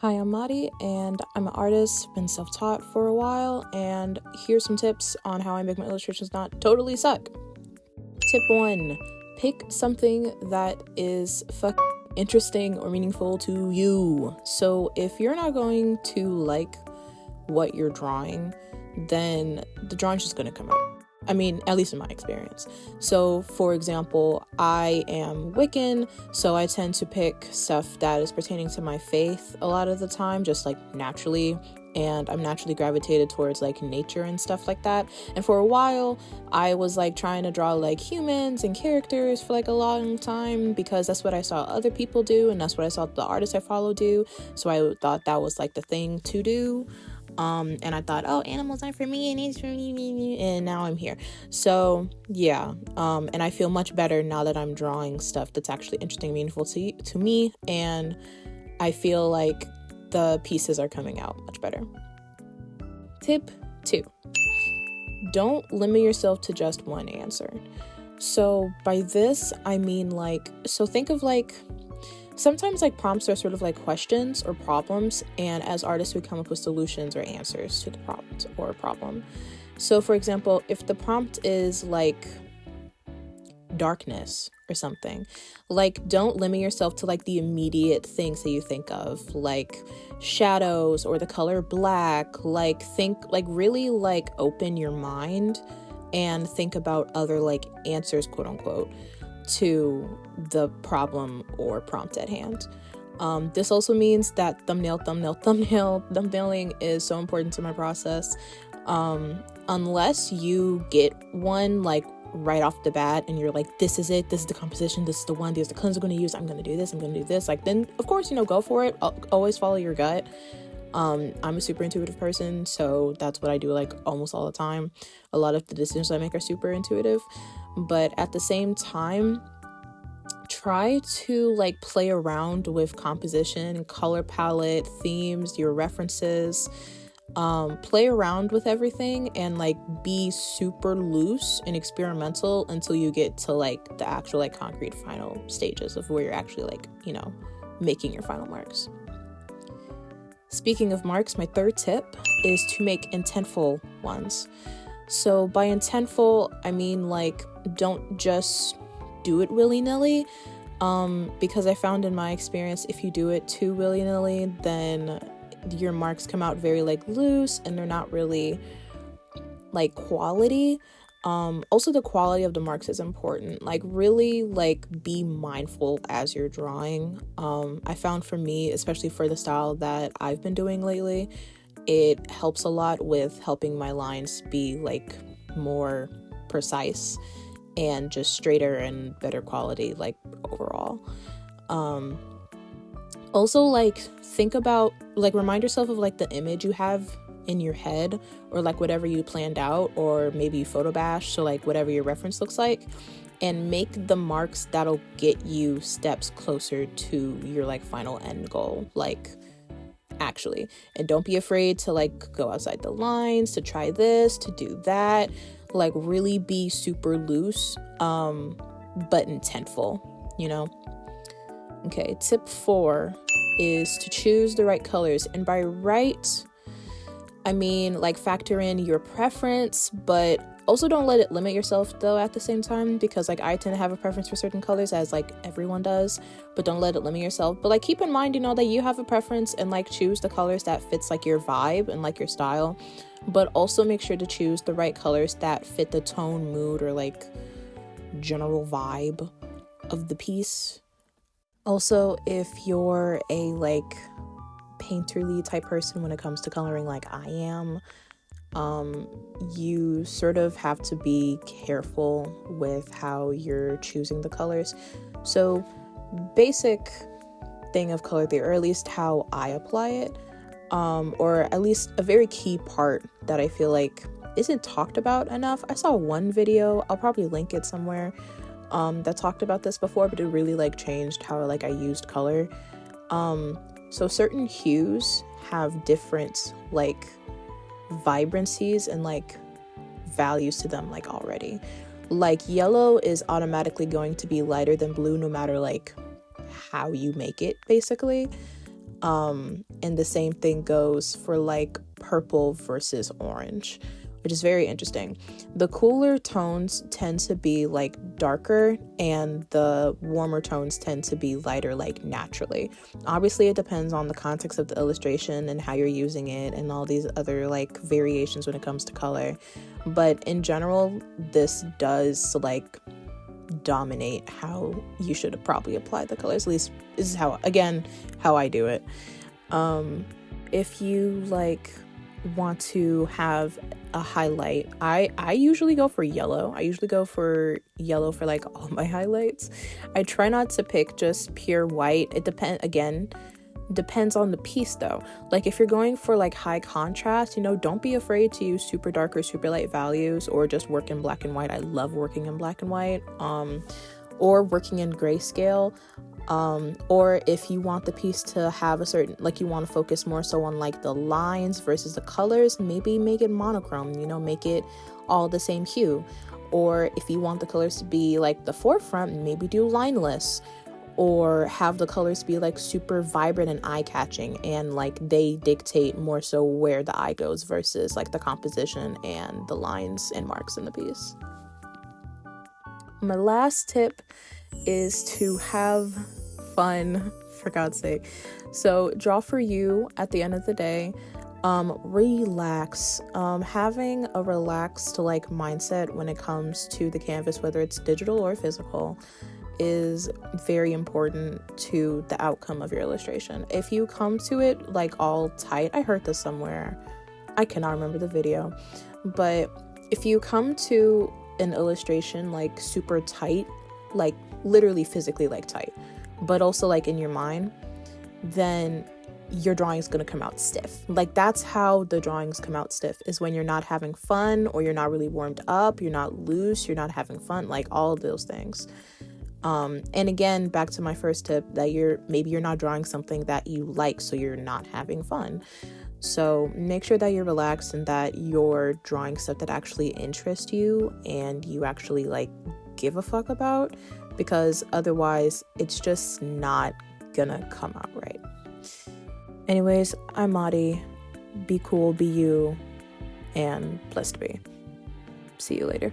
Hi, I'm Madi, and I'm an artist, been self-taught for a while, and here's some tips on how I make my illustrations not totally suck. Tip 1, pick something that is interesting or meaningful to you. So if you're not going to like what you're drawing, then the drawing's just gonna come out. I mean, at least in my experience. So, for example, I am Wiccan, so I tend to pick stuff that is pertaining to my faith a lot of the time, just like naturally. And I'm naturally gravitated towards like nature and stuff like that. And for a while, I was like trying to draw like humans and characters for like a long time because that's what I saw other people do, and that's what I saw the artists I follow do. So I thought that was like the thing to do. And I thought, oh, animals aren't for me, and it's for me, and now I'm here. So yeah, and I feel much better now that I'm drawing stuff that's actually interesting, meaningful to me, and I feel like the pieces are coming out much better. Tip 2, don't limit yourself to just one answer. So by this, I mean think of sometimes like prompts are sort of like questions or problems, and as artists we come up with solutions or answers to the prompt or problem. So for example, if the prompt is like darkness or something, like don't limit yourself to like the immediate things that you think of, like shadows or the color black. Like really like open your mind and think about other like answers, quote unquote, to the problem or prompt at hand. This also means that thumbnailing is so important to my process. Unless you get one like right off the bat and you're like, this is it, this is the composition, this is the one, these are the colors I'm going to use, I'm going to do this, like, then of course, go for it. Always follow your gut. I'm a super intuitive person, so that's what I do like almost all the time. A lot of the decisions I make are super intuitive, but at the same time, try to like play around with composition, color palette, themes, your references. Play around with everything and like be super loose and experimental until you get to like the actual like concrete final stages of where you're actually like, making your final marks. Speaking of marks, my third tip is to make intentful ones. So by intentful, I mean like don't just do it willy-nilly, because I found in my experience, if you do it too willy-nilly, then your marks come out very like loose and they're not really like quality. Also the quality of the marks is important. Like really like be mindful as you're drawing. I found for me, especially for the style that I've been doing lately, it helps a lot with helping my lines be like more precise and just straighter and better quality like overall. Also like think about like remind yourself of like the image you have in your head, or like whatever you planned out, or maybe you photo bash, so like whatever your reference looks like, and make the marks that'll get you steps closer to your like final end goal, like actually. And don't be afraid to like go outside the lines, to try this, to do that. Like really be super loose, but intentful, Okay, tip 4 is to choose the right colors. And by right, I mean like factor in your preference, but also don't let it limit yourself though at the same time, because like I tend to have a preference for certain colors, as like everyone does, but don't let it limit yourself. But like keep in mind, that you have a preference, and like choose the colors that fits like your vibe and like your style, but also make sure to choose the right colors that fit the tone, mood, or like general vibe of the piece. Also, if you're a like painterly type person when it comes to coloring like I am, you sort of have to be careful with how you're choosing the colors. So basic thing of color theory, or at least how I apply it, or at least a very key part that I feel like isn't talked about enough. I saw one video, I'll probably link it somewhere, that talked about this before, but it really like changed how like I used color. So certain hues have different like vibrancies and like values to them like already. Like yellow is automatically going to be lighter than blue no matter like how you make it, basically. And the same thing goes for like purple versus orange, which is very interesting. The cooler tones tend to be like darker, and the warmer tones tend to be lighter, like naturally. Obviously, it depends on the context of the illustration and how you're using it and all these other like variations when it comes to color. But in general, this does like dominate how you should probably apply the colors. At least this is how I do it. If you like want to have a highlight, I usually go for yellow. I usually go for yellow for like all my highlights. I try not to pick just pure white. It depends on the piece though. Like if you're going for like high contrast, don't be afraid to use super dark or super light values, or just work in black and white. I love working in black and white, or working in grayscale. Or if you want the piece to have a certain, like you want to focus more so on like the lines versus the colors, maybe make it monochrome, make it all the same hue. Or if you want the colors to be like the forefront, maybe do lineless, or have the colors be like super vibrant and eye-catching, and like they dictate more so where the eye goes versus like the composition and the lines and marks in the piece. My last tip is to have fun, for God's sake. So draw for you at the end of the day. Relax. Having a relaxed like mindset when it comes to the canvas, whether it's digital or physical, is very important to the outcome of your illustration. If you come to it like all tight, I heard this somewhere, I cannot remember the video, but if you come to an illustration like super tight, like literally physically like tight, but also like in your mind, then your drawing is going to come out stiff. Like that's how the drawings come out stiff, is when you're not having fun, or you're not really warmed up, you're not loose, you're not having fun, like all of those things. And again, back to my first tip, that you're not drawing something that you like, so you're not having fun. So make sure that you're relaxed and that you're drawing stuff that actually interests you and you actually like give a fuck about, because otherwise it's just not gonna come out right. Anyways, I'm Madi. Be cool, be you, and blessed be. See you later.